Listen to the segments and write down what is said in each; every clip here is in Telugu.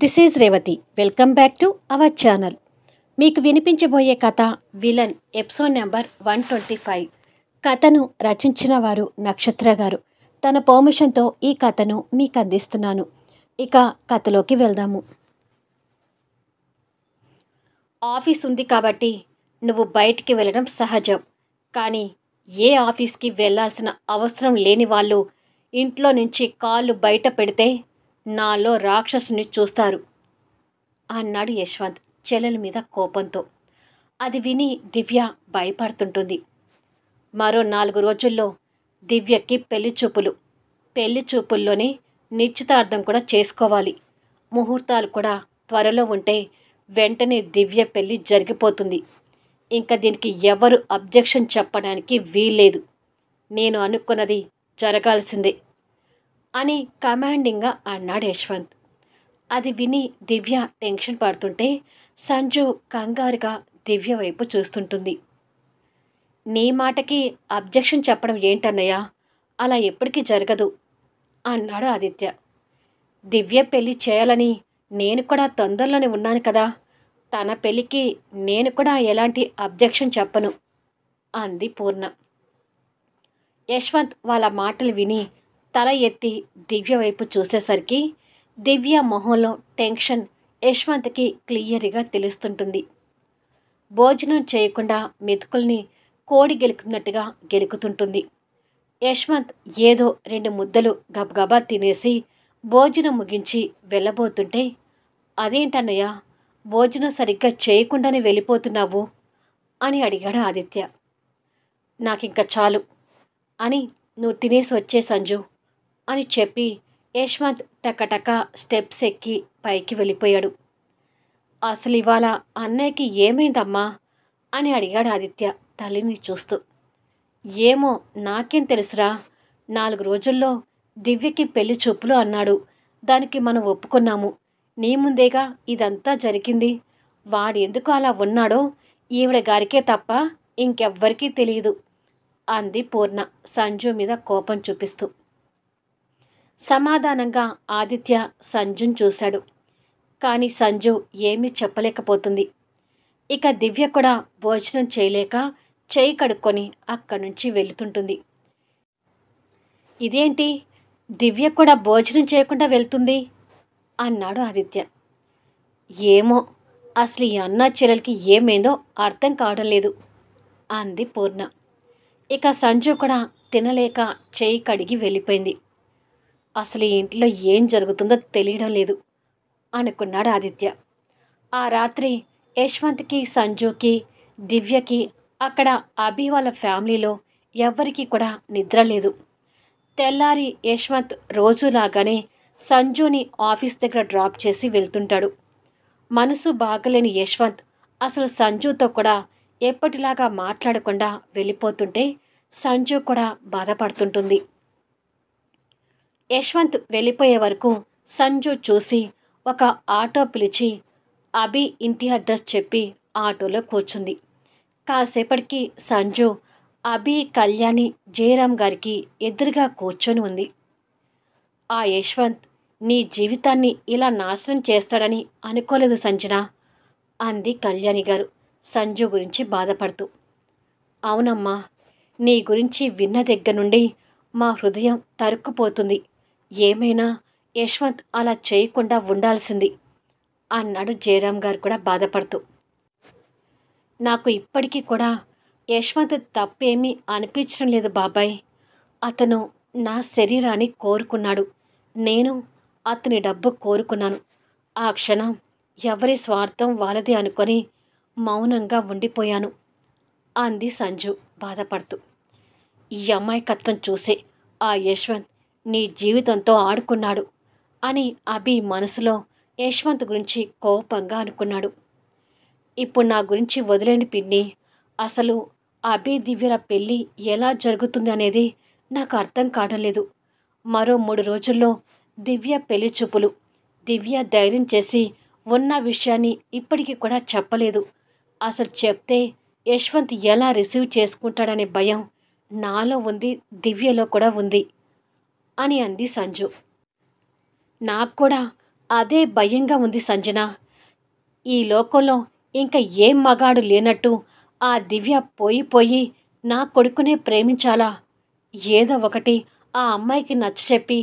This is Revathi. Welcome back to our channel. మీకు వినిపించబోయే కథ విలన్ ఎపిసోడ్ నెంబర్ 125. కథను రచించిన వారు నక్షత్ర గారు. తన పర్మిషన్తో ఈ కథను మీకు అందిస్తున్నాను. ఇక కథలోకి వెళ్దాము. ఆఫీస్ ఉంది కాబట్టి నువ్వు బయటికి వెళ్ళడం సహజం. కానీ ఏ ఆఫీస్కి వెళ్ళాల్సిన అవసరం లేని వాళ్ళు ఇంట్లో నుంచి కాళ్ళు బయట పెడితే నాలో రాక్షసుని చూస్తారు అన్నాడు యశ్వంత్ చెల్లెల మీద కోపంతో. అది విని దివ్య భయపడుతుంటుంది. మరో 4 రోజుల్లో దివ్యకి పెళ్లి చూపుల్లోనే నిశ్చితార్థం కూడా చేసుకోవాలి. ముహూర్తాలు కూడా త్వరలో ఉంటే వెంటనే దివ్య పెళ్లి జరిగిపోతుంది. ఇంకా దీనికి ఎవరు అబ్జెక్షన్ చెప్పడానికి వీల్లేదు. నేను అనుకున్నది జరగాల్సిందే అని కమాండింగ్గా అన్నాడు యశ్వంత్. అది విని దివ్య టెన్షన్ పడుతుంటే సంజు కంగారుగా దివ్య వైపు చూస్తుంటుంది. నీ మాటకి అబ్జెక్షన్ చెప్పడం ఏంటన్నయ్య, అలా ఎప్పటికీ జరగదు అన్నాడు ఆదిత్య. దివ్య పెళ్లి చేయాలని నేను కూడా తొందరలోనే ఉన్నాను కదా, తన పెళ్లికి నేను కూడా ఎలాంటి అబ్జెక్షన్ చెప్పను అంది పూర్ణ. యశ్వంత్ వాళ్ళ మాటలు విని తల ఎత్తి దివ్య వైపు చూసేసరికి దివ్య మొహంలో టెన్షన్ యశ్వంత్కి క్లియర్గా తెలుస్తుంటుంది. భోజనం చేయకుండా మెతుకుల్ని కోడి గెలుకుతున్నట్టుగా గెలుకుతుంటుంది. యశ్వంత్ ఏదో 2 ముద్దలు గబగబా తినేసి భోజనం ముగించి వెళ్ళబోతుంటే, అదేంటన్నయ్య, భోజనం సరిగ్గా చేయకుండానే వెళ్ళిపోతున్నావు అని అడిగాడు ఆదిత్య. నాకింక చాలు అని నువ్వు తినేసి వచ్చే సంజు అని చెప్పి యశ్వంత్ టకటక స్టెప్స్ ఎక్కి పైకి వెళ్ళిపోయాడు. అసలు ఇవాళ అన్నయ్యకి ఏమైందమ్మా అని అడిగాడు ఆదిత్య తల్లిని చూస్తూ. ఏమో నాకేం తెలుసురా, 4 రోజుల్లో దివ్యకి పెళ్లి చూపులు అన్నాడు. దానికి మనం ఒప్పుకున్నాము. నీ ముందేగా ఇదంతా జరిగింది. వాడు ఎందుకు అలా ఉన్నాడో ఈవిడ గారికే తప్ప ఇంకెవ్వరికీ తెలియదు అంది పూర్ణ సంజు మీద కోపం చూపిస్తూ. సమాధానంగా ఆదిత్య సంజుని చూశాడు. కానీ సంజు ఏమీ చెప్పలేకపోతుంది. ఇక దివ్య కూడా భోజనం చేయలేక చేయి కడుక్కొని అక్కడి నుంచి వెళుతుంటుంది. ఇదేంటి, దివ్య కూడా భోజనం చేయకుండా వెళ్తుంది అన్నాడు ఆదిత్య. ఏమో, అసలు ఈ అన్నా చెల్లెలకి ఏమైందో అర్థం కావడం లేదు అంది పూర్ణ. ఇక సంజు కూడా తినలేక చేయి కడిగి వెళ్ళిపోయింది. అసలు ఈ ఇంట్లో ఏం జరుగుతుందో తెలియడం లేదు అనుకున్నాడు ఆదిత్య. ఆ రాత్రి యశ్వంత్కి, సంజుకి, దివ్యకి, అక్కడ అభి వాళ్ళ ఫ్యామిలీలో ఎవ్వరికీ కూడా నిద్ర లేదు. తెల్లారి యశ్వంత్ రోజులాగానే సంజుని ఆఫీస్ దగ్గర డ్రాప్ చేసి వెళ్తుంటాడు. మనసు బాగలేని యశ్వంత్ అసలు సంజుతో కూడా ఎప్పటిలాగా మాట్లాడకుండా వెళ్ళిపోతుంటే సంజు కూడా బాధపడుతుంటుంది. యశ్వంత్ వెళ్ళిపోయే వరకు సంజు చూసి ఒక ఆటో పిలిచి అభి ఇంటి అడ్రస్ చెప్పి ఆటోలో కూర్చుంది. కాసేపటికి సంజు అభి, కళ్యాణి, జయరాం గారికి ఎదురుగా కూర్చొని ఉంది. ఆ యశ్వంత్ నీ జీవితాన్ని ఇలా నాశనం చేస్తాడని అనుకోలేదు సంజన అంది కళ్యాణి గారు సంజు గురించి బాధపడుతూ. అవునమ్మా, నీ గురించి విన్న దగ్గర నుండి మా హృదయం తరుక్కుపోతుంది. ఏమైనా యశ్వంత్ అలా చేయకుండా ఉండాల్సింది అన్నాడు జయరాం గారు కూడా బాధపడుతూ. నాకు ఇప్పటికీ కూడా యశ్వంత్ తప్పేమీ అనిపించడం లేదు బాబాయ్. అతను నా శరీరాన్ని కోరుకున్నాడు, నేను అతని డబ్బు కోరుకున్నాను. ఆ క్షణం ఎవరి స్వార్థం వాళ్ళది అనుకొని మౌనంగా ఉండిపోయాను అంది సంజు బాధపడుతూ. ఈ అమాయకత్వం చూసే ఆ యశ్వంత్ నీ జీవితంతో ఆడుకున్నాడు అని అభి మనసులో యశ్వంత్ గురించి కోపంగా అనుకున్నాడు. ఇప్పుడు నా గురించి వదిలేని పిన్ని, అసలు అభి దివ్యల పెళ్ళి ఎలా జరుగుతుంది అనేది నాకు అర్థం కావడం లేదు. మరో 3 రోజుల్లో దివ్య పెళ్లి చూపులు. దివ్య ధైర్యం చేసి ఉన్న విషయాన్ని ఇప్పటికీ కూడా చెప్పలేదు. అసలు చెప్తే యశ్వంత్ ఎలా రిసీవ్ చేసుకుంటాడనే భయం నాలో ఉంది, దివ్యలో కూడా ఉంది అని అంది సంజు. నాకు కూడా అదే భయంగా ఉంది సంజన. ఈ లోకంలో ఇంక ఏ మగాడు లేనట్టు ఆ దివ్య పోయి నా కొడుకునే ప్రేమించాలా? ఏదో ఒకటి ఆ అమ్మాయికి నచ్చచెప్పి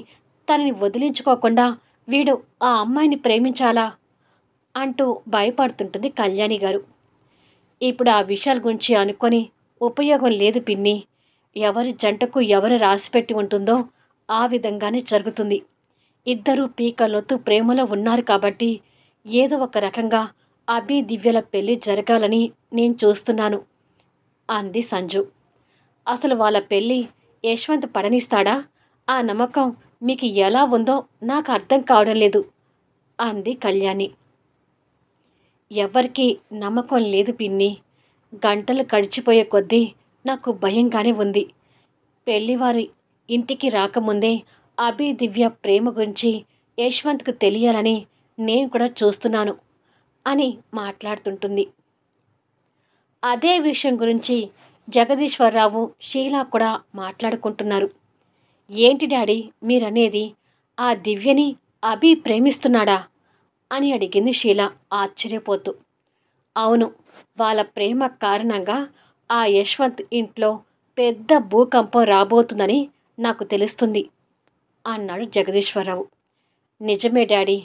తనని వదిలించుకోకుండా వీడు ఆ అమ్మాయిని ప్రేమించాలా? అంటూ భయపడుతుంటుంది కళ్యాణి గారు. ఇప్పుడు ఆ విషయాల గురించి అనుకొని ఉపయోగం లేదు పిన్ని. ఎవరి జంటకు ఎవరు రాసిపెట్టి ఉంటుందో ఆ విధంగానే జరుగుతుంది. ఇద్దరూ పీకలొత్తు ప్రేమలో ఉన్నారు కాబట్టి ఏదో ఒక రకంగా అభి దివ్యల పెళ్లి జరగాలని నేను చూస్తున్నాను అంది సంజు. అసలు వాళ్ళ పెళ్లి యశ్వంత్ పడనిస్తాడా? ఆ నమ్మకం మీకు ఎలా ఉందో నాకు అర్థం కావడం లేదు అంది కళ్యాణి. ఎవ్వరికీ నమ్మకం లేదు పిన్ని. గంటలు గడిచిపోయే కొద్దీ నాకు భయంగానే ఉంది. పెళ్లివారి ఇంటికి రాకముందే అభి దివ్య ప్రేమ గురించి యశ్వంత్కు తెలియాలని నేను కూడా చూస్తున్నాను అని మాట్లాడుతుంటుంది. అదే విషయం గురించి జగదీశ్వరరావు షీలా కూడా మాట్లాడుకుంటున్నారు. ఏంటి డాడీ మీరనేది? ఆ దివ్యని అభి ప్రేమిస్తున్నాడా అని అడిగింది షీలా ఆశ్చర్యపోతూ. అవును, వాళ్ళ ప్రేమ కారణంగా ఆ యశ్వంత్ ఇంట్లో పెద్ద భూకంపం రాబోతుందని నాకు తెలుస్తుంది అన్నాడు జగదీశ్వరరావు. నిజమే డాడీ,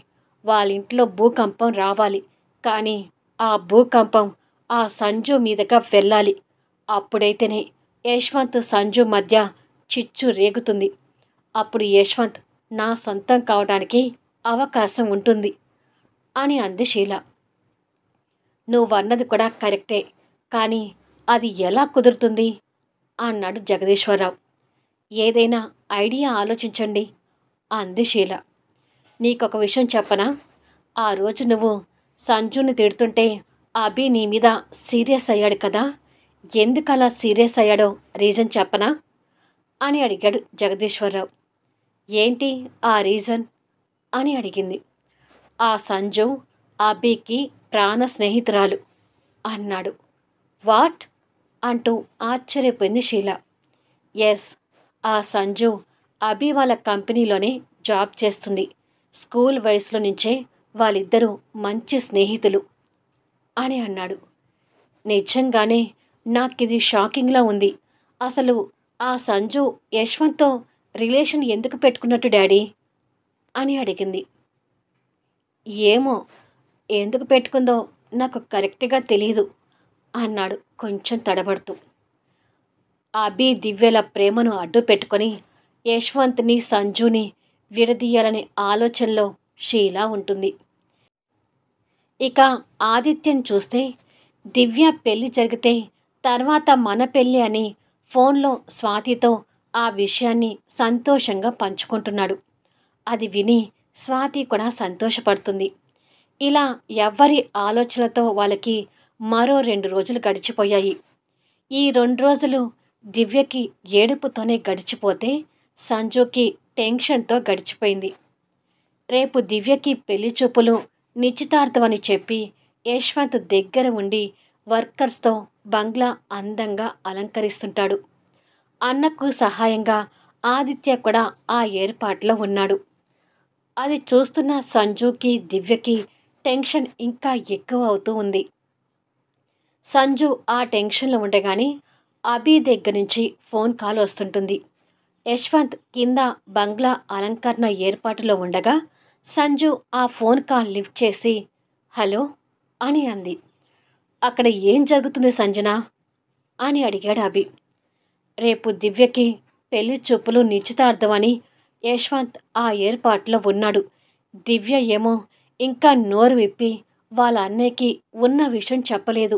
వాళ్ళ ఇంట్లో భూకంపం రావాలి. కానీ ఆ భూకంపం ఆ సంజు మీదగా వెళ్ళాలి. అప్పుడైతేనే యశ్వంత్ సంజు మధ్య చిచ్చు రేగుతుంది. అప్పుడు యశ్వంత్ నా సొంతం కావడానికి అవకాశం ఉంటుంది అని అంది షీల. నువ్వన్నది కూడా కరెక్టే, కానీ అది ఎలా కుదురుతుంది అన్నాడు జగదీశ్వరరావు. ఏదైనా ఐడియా ఆలోచించండి అంది షీల. నీకొక విషయం చెప్పనా? ఆ రోజు నువ్వు సంజుని తిడుతుంటే అభి నీ మీద సీరియస్ అయ్యాడు కదా. ఎందుకలా సీరియస్ అయ్యాడో రీజన్ చెప్పనా అని అడిగాడు జగదీశ్వరరావు. ఏంటి ఆ రీజన్ అని అడిగింది. ఆ సంజు అభికి ప్రాణ స్నేహితురాలు అన్నాడు. వాట్ అంటూ ఆశ్చర్యపోయింది షీల. ఎస్, ఆ సంజు అభి వాళ్ళ కంపెనీలోనే జాబ్ చేస్తుంది. స్కూల్ వయసులో నుంచే వాళ్ళిద్దరూ మంచి స్నేహితులు అని అన్నాడు. నిజంగానే నాకిది షాకింగ్లా ఉంది. అసలు ఆ సంజు యశ్వంత్తో రిలేషన్ ఎందుకు పెట్టుకున్నట్టు డాడీ అని అడిగింది. ఏమో, ఎందుకు పెట్టుకుందో నాకు కరెక్ట్గా తెలీదు అన్నాడు కొంచెం తడబడుతూ. అభి దివ్యల ప్రేమను అడ్డు పెట్టుకొని యశ్వంత్ని సంజుని విడదీయాలనే ఆలోచనలో షీలా ఉంటుంది. ఇక ఆదిత్యని చూస్తే దివ్య పెళ్లి జరిగితే తర్వాత మన పెళ్ళి అని ఫోన్లో స్వాతితో ఆ విషయాన్ని సంతోషంగా పంచుకుంటున్నాడు. అది విని స్వాతి కూడా సంతోషపడుతుంది. ఇలా ఎవ్వరి ఆలోచనలతో వాళ్ళకి మరో 2 రోజులు గడిచిపోయాయి. ఈ 2 రోజులు దివ్యకి ఏడుపుతోనే గడిచిపోతే సంజుకి టెన్షన్తో గడిచిపోయింది. రేపు దివ్యకి పెళ్లి చూపులు నిశ్చితార్థమని చెప్పి యశ్వంత్ దగ్గర ఉండి వర్కర్స్తో బంగ్లా అందంగా అలంకరిస్తుంటాడు. అన్నకు సహాయంగా ఆదిత్య కూడా ఆ ఏర్పాట్లో ఉన్నాడు. అది చూస్తున్న సంజుకి దివ్యకి టెన్షన్ ఇంకా ఎక్కువ అవుతూ ఉంది. సంజు ఆ టెన్షన్లో ఉండగానే అభి దగ్గర నుంచి ఫోన్ కాల్ వస్తుంటుంది. యశ్వంత్ కింద బంగ్లా అలంకరణ ఏర్పాటులో ఉండగా సంజు ఆ ఫోన్ కాల్ లిఫ్ట్ చేసి హలో అని అంది. అక్కడ ఏం జరుగుతుంది సంజన అని అడిగాడు అభి. రేపు దివ్యకి పెళ్లి చూపులు నిశ్చితార్థమని యశ్వంత్ ఆ ఏర్పాట్లో ఉన్నాడు. దివ్య ఏమో ఇంకా నోరు విప్పి వాళ్ళ అన్నయ్యకి ఉన్న విషయం చెప్పలేదు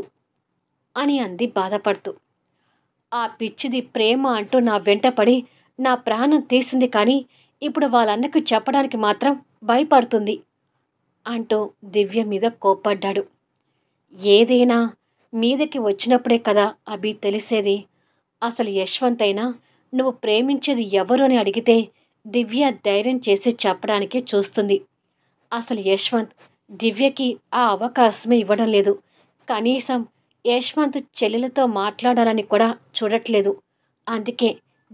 అని అంది బాధపడుతూ. ఆ పిచ్చిది ప్రేమ అంటూ నా వెంటపడి నా ప్రాణం తీసింది, కానీ ఇప్పుడు వాళ్ళ అన్నకు చెప్పడానికి మాత్రం భయపడుతుంది అంటూ దివ్య మీద కోప్పడ్డాడు. ఏదైనా మీదకి వచ్చినప్పుడే కదా అభి తెలిసేది. అసలు యశ్వంత్ అయినా నువ్వు ప్రేమించేది ఎవరు అని అడిగితే దివ్య ధైర్యం చేసి చెప్పడానికి చూస్తుంది. అసలు యశ్వంత్ దివ్యకి ఆ అవకాశమే ఇవ్వడం లేదు. కనీసం యశ్వంత్ చెల్లెలతో మాట్లాడాలని కూడా చూడట్లేదు. అందుకే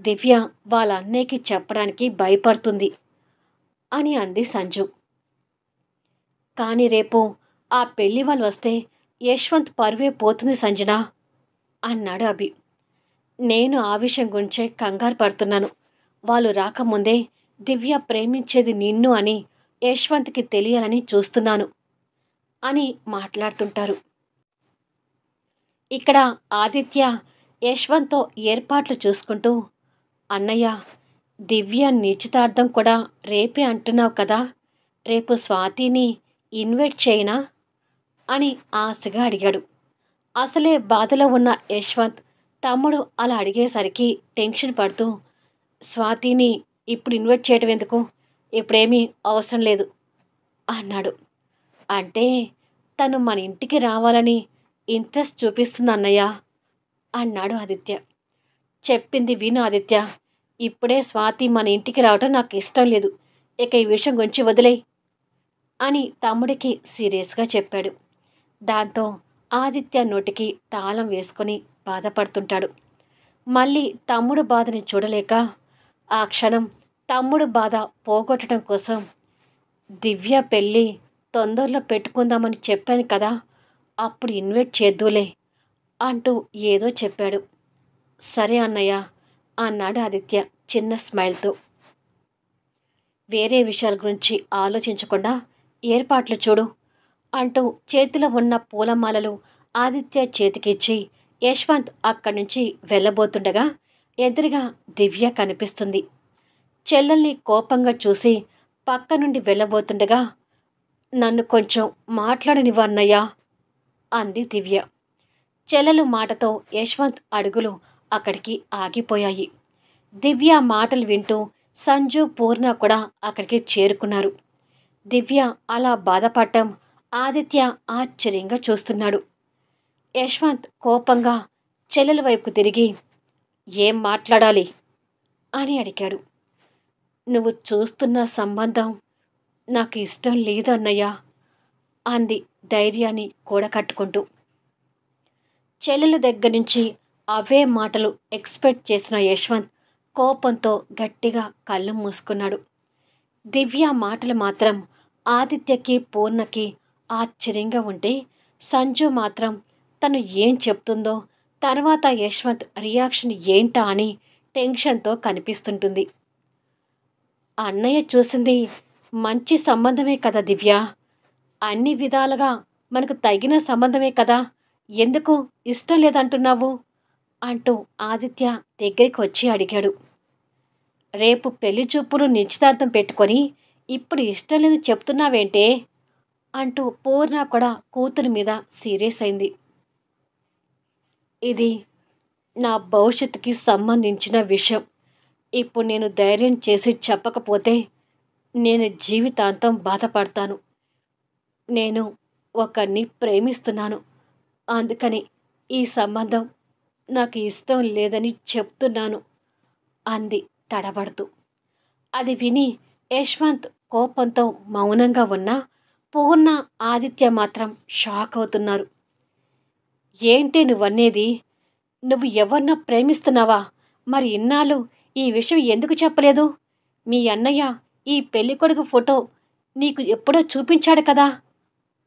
దివ్య వాళ్ళ అన్నయ్యకి చెప్పడానికి భయపడుతుంది అని అంది సంజు. కానీ రేపు ఆ పెళ్లి వాళ్ళు వస్తే యశ్వంత్ పరువే పోతుంది సంజన అన్నాడు అభి. నేను ఆ విషయం గురించే కంగారు పడుతున్నాను. వాళ్ళు రాకముందే దివ్య ప్రేమించేది నిన్ను అని యశ్వంత్కి తెలియాలని చూస్తున్నాను అని మాట్లాడుతుంటారు. ఇక్కడ ఆదిత్య యశ్వంత్తో ఏర్పాట్లు చూసుకుంటూ, అన్నయ్య, దివ్య నిశ్చితార్థం కూడా రేపే అంటున్నావు కదా, రేపు స్వాతిని ఇన్వైట్ చేయనా అని ఆశగా అడిగాడు. అసలే బాధలో ఉన్న యశ్వంత్ తమ్ముడు అలా అడిగేసరికి టెన్షన్ పడుతూ, స్వాతిని ఇప్పుడు ఇన్వైట్ చేయటం ఎందుకు, ఇప్పుడేమీ అవసరం లేదు అన్నాడు. అంటే తను మన ఇంటికి రావాలని ఇంట్రెస్ట్ చూపిస్తుంది అన్నయ్య అన్నాడు ఆదిత్య. చెప్పింది విను ఆదిత్య, ఇప్పుడే స్వాతి మన ఇంటికి రావటం నాకు ఇష్టం లేదు. ఇక ఈ విషయం గురించి వదిలేయ్ అని తమ్ముడికి సీరియస్గా చెప్పాడు. దాంతో ఆదిత్య నోటికి తాళం వేసుకొని బాధపడుతుంటాడు. మళ్ళీ తమ్ముడు బాధని చూడలేక ఆ క్షణం తమ్ముడు బాధ పోగొట్టడం కోసం, దివ్య పెళ్ళి తొందరలో పెట్టుకుందామని చెప్పాను కదా, అప్పుడు ఇన్వైట్ చేద్దులే అంటూ ఏదో చెప్పాడు. సరే అన్నయ్య అన్నాడు ఆదిత్య చిన్న స్మైల్తో. వేరే విషయాల గురించి ఆలోచించకుండా ఏర్పాట్లు చూడు అంటూ చేతిలో ఉన్న పూలమాలలు ఆదిత్య చేతికిచ్చి యశ్వంత్ అక్కడి నుంచి వెళ్ళబోతుండగా ఎదురుగా దివ్య కనిపిస్తుంది. చెల్లెల్ని కోపంగా చూసి పక్క నుండి వెళ్ళబోతుండగా, నన్ను కొంచెం మాట్లాడనివ్వన్నయ్యా అంది దివ్య. చెల్లెలు మాటతో యశ్వంత్ అడుగులు అక్కడికి ఆగిపోయాయి. దివ్య మాటలు వింటూ సంజు, పూర్ణ కూడా అక్కడికి చేరుకున్నారు. దివ్య అలా బాధపడటం ఆదిత్య ఆశ్చర్యంగా చూస్తున్నాడు. యశ్వంత్ కోపంగా చెల్లెల వైపు తిరిగి, ఏం మాట్లాడాలి అని అడిగాడు. నువ్వు చూస్తున్న సంబంధం నాకు ఇష్టం లేదన్నయ్యా అంది ధైర్యాన్ని కూడకట్టుకుంటూ. చెల్లెల దగ్గర నుంచి అవే మాటలు ఎక్స్పెక్ట్ చేసిన యశ్వంత్ కోపంతో గట్టిగా కళ్ళు మూసుకున్నాడు. దివ్య మాటలు మాత్రం ఆదిత్యకి, పూర్ణకి ఆశ్చర్యంగా ఉంటే, సంజు మాత్రం తను ఏం చెప్తుందో, తర్వాత యశ్వంత్ రియాక్షన్ ఏంటా అని టెన్షన్తో కనిపిస్తుంటుంది. అన్నయ్య చూసింది మంచి సంబంధమే కదా దివ్య, అన్ని విధాలుగా మనకు తగిన సంబంధమే కదా, ఎందుకు ఇష్టం లేదంటున్నావు అంటూ ఆదిత్య దగ్గరికి వచ్చి అడిగాడు. రేపు పెళ్లి చూపులు నిశ్చితార్థం పెట్టుకొని ఇప్పుడు ఇష్టం లేదు చెప్తున్నావేంటే అంటూ పూర్ణ కూడా కూతురి మీద సీరియస్ అయింది. ఇది నా భవిష్యత్తుకి సంబంధించిన విషయం. ఇప్పుడు నేను ధైర్యం చేసి చెప్పకపోతే నేను జీవితాంతం బాధపడతాను. నేను ఒకరిని ప్రేమిస్తున్నాను, అందుకని ఈ సంబంధం నాకు ఇష్టం లేదని చెప్తున్నాను అంది తడబడుతూ. అది విని యశ్వంత్ కోపంతో మౌనంగా ఉన్నా పూర్ణ, ఆదిత్య మాత్రం షాక్ అవుతున్నారు. ఏంటి నువ్వనేది? నువ్వు ఎవరినో ప్రేమిస్తున్నావా? మరి ఇన్నాళ్ళు ఈ విషయం ఎందుకు చెప్పలేదు? మీ అన్నయ్య ఈ పెళ్ళికొడుకు ఫోటో నీకు ఎప్పుడో చూపించాడు కదా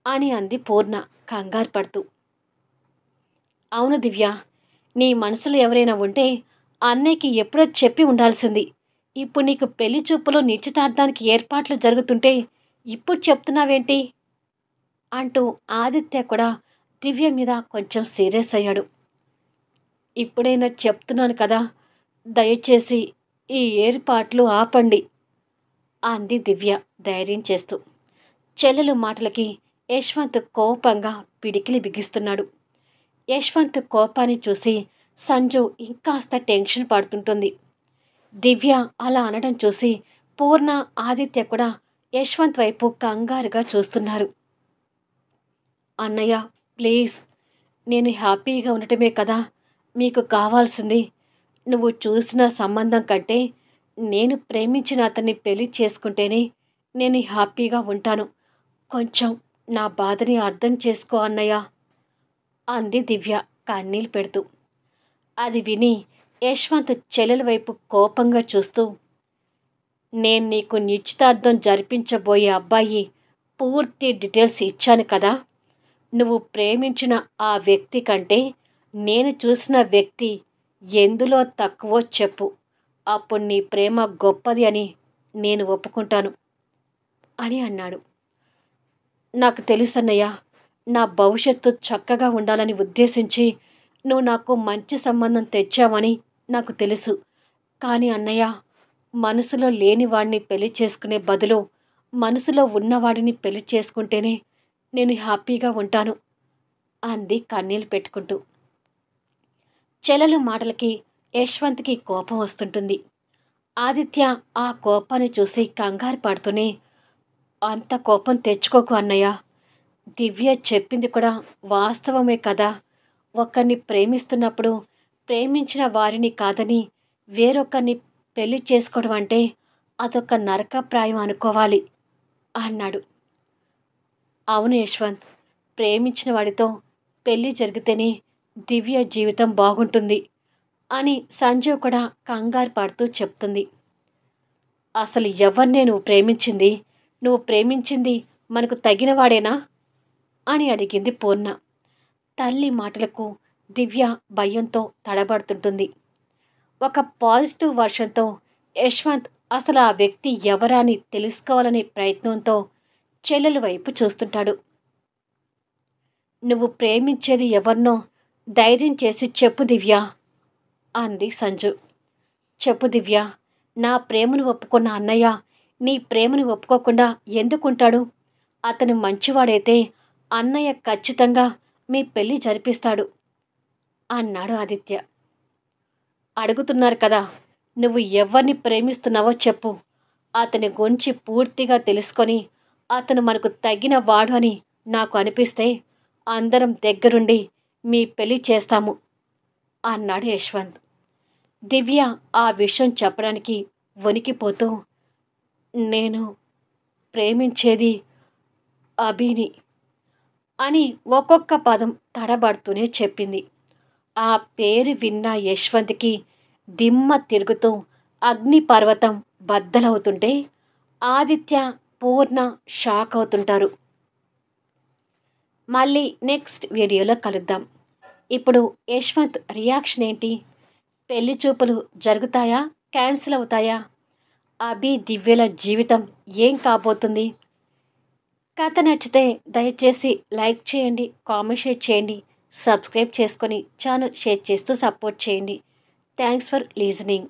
అని అంది పూర్ణ కంగారు పడుతూ. అవును దివ్య, నీ మనసులో ఎవరైనా ఉంటే అన్నయ్యకి ఎప్పుడో చెప్పి ఉండాల్సింది. ఇప్పుడు నీకు పెళ్లి చూపులో నిశ్చితార్థానికి ఏర్పాట్లు జరుగుతుంటే ఇప్పుడు చెప్తున్నావేంటి అంటూ ఆదిత్య కూడా దివ్య మీద కొంచెం సీరియస్ అయ్యాడు. ఇప్పుడైనా చెప్తున్నాను కదా, దయచేసి ఈ ఏర్పాట్లు ఆపండి అంది దివ్య ధైర్యం చేస్తూ. చెల్లెలు మాటలకి యశ్వంత్ కోపంగా పిడికిలి బిగిస్తున్నాడు. యశ్వంత్ కోపాన్ని చూసి సంజు ఇంకాస్త టెన్షన్ పడుతుంటుంది. దివ్య అలా అనడం చూసి పూర్ణ, ఆదిత్య కూడా యశ్వంత్ వైపు కంగారుగా చూస్తున్నారు. అన్నయ్య ప్లీజ్, నేను హ్యాపీగా ఉండటమే కదా మీకు కావాల్సింది. నువ్వు చూసిన సంబంధం కంటే నేను ప్రేమించిన అతన్ని పెళ్లి చేసుకుంటేనే నేను హ్యాపీగా ఉంటాను. కొంచెం నా బాధని అర్థం చేసుకో అన్నయ్య అంది దివ్య కన్నీళ్ళు పెడుతూ. అది విని యశ్వంత్ చెల్లెల వైపు కోపంగా చూస్తూ, నేను నీకు నిశ్చితార్థం జరిపించబోయే అబ్బాయి పూర్తి డీటెయిల్స్ ఇచ్చాను కదా. నువ్వు ప్రేమించిన ఆ వ్యక్తి కంటే నేను చూసిన వ్యక్తి ఎందులో తక్కువో చెప్పు. అప్పుడు నీ ప్రేమ గొప్పది అని నేను ఒప్పుకుంటాను అని అన్నాడు. నాకు తెలుసన్నయ్య, నా భవిష్యత్తు చక్కగా ఉండాలని ఉద్దేశించి నువ్వు నాకు మంచి సంబంధం తెచ్చావని నాకు తెలుసు. కానీ అన్నయ్య, మనసులో లేని వాడిని పెళ్లి చేసుకునే బదులు మనసులో ఉన్నవాడిని పెళ్లి చేసుకుంటేనే నేను హ్యాపీగా ఉంటాను అంది కన్నీళ్లు పెట్టుకుంటూ. చెల్లెలు మాటలకి యశ్వంత్కి కోపం వస్తుంటుంది. ఆదిత్య ఆ కోపాన్ని చూసి కంగారు పడుతూనే, అంత కోపం తెచ్చుకోకు అన్నయ్య. దివ్య చెప్పింది కూడా వాస్తవమే కదా. ఒకరిని ప్రేమిస్తున్నప్పుడు ప్రేమించిన వారిని కాదని వేరొకరిని పెళ్లి చేసుకోవడం అంటే అదొక నరకప్రాయం అనుకోవాలి అన్నాడు. అవును యశ్వంత్, ప్రేమించిన వాడితో పెళ్లి జరిగితేనే దివ్య జీవితం బాగుంటుంది అని సంజీవ్ కూడా కంగారు పడుతూ చెప్తుంది. అసలు ఎవరినే నువ్వు ప్రేమించింది? నువ్వు ప్రేమించింది మనకు తగినవాడేనా అని అడిగింది పూర్ణ. తల్లి మాటలకు దివ్య భయంతో తడబడుతుంటుంది. ఒక పాజిటివ్ వర్షన్తో యశ్వంత్ అసలు ఆ వ్యక్తి ఎవరా అని తెలుసుకోవాలనే ప్రయత్నంతో చెల్లెల వైపు చూస్తుంటాడు. నువ్వు ప్రేమించేది ఎవరినో ధైర్యం చేసి చెప్పు దివ్య అంది సంజు. చెప్పు దివ్య, నా ప్రేమను ఒప్పుకున్న అన్నయ్య నీ ప్రేమను ఒప్పుకోకుండా ఎందుకుంటాడు? అతను మంచివాడైతే అన్నయ్య ఖచ్చితంగా మీ పెళ్లి జరిపిస్తాడు అన్నాడు ఆదిత్య. అడుగుతున్నారు కదా, నువ్వు ఎవరిని ప్రేమిస్తున్నావో చెప్పు. అతని గురించి పూర్తిగా తెలుసుకొని అతను మనకు తగిన వాడు అని నాకు అనిపిస్తే అందరం దగ్గరుండి మీ పెళ్లి చేస్తాము అన్నాడు యశ్వంత్. దివ్య ఆ విషయం చెప్పడానికి వణికిపోతూ, నేను ప్రేమించేది అభిని అని ఒక్కొక్క పదం తడబడుతూనే చెప్పింది. ఆ పేరు విన్న యశ్వంత్కి దిమ్మ తిరుగుతూ అగ్నిపర్వతం బద్దలవుతుంటే ఆదిత్య, పూర్ణ షాక్ అవుతుంటారు. మళ్ళీ నెక్స్ట్ వీడియోలో కలుద్దాం. ఇప్పుడు యశ్వంత్ రియాక్షన్ ఏంటి? పెళ్లి చూపులు జరుగుతాయా, క్యాన్సిల్ అవుతాయా? అభి దివ్యల జీవితం ఏం కాబోతుంది? కథ నచ్చితే దయచేసి లైక్ చేయండి, కామెంట్ షేర్ చేయండి, సబ్స్క్రైబ్ చేసుకొని ఛానల్ షేర్ చేస్తూ సపోర్ట్ చేయండి. Thanks for listening.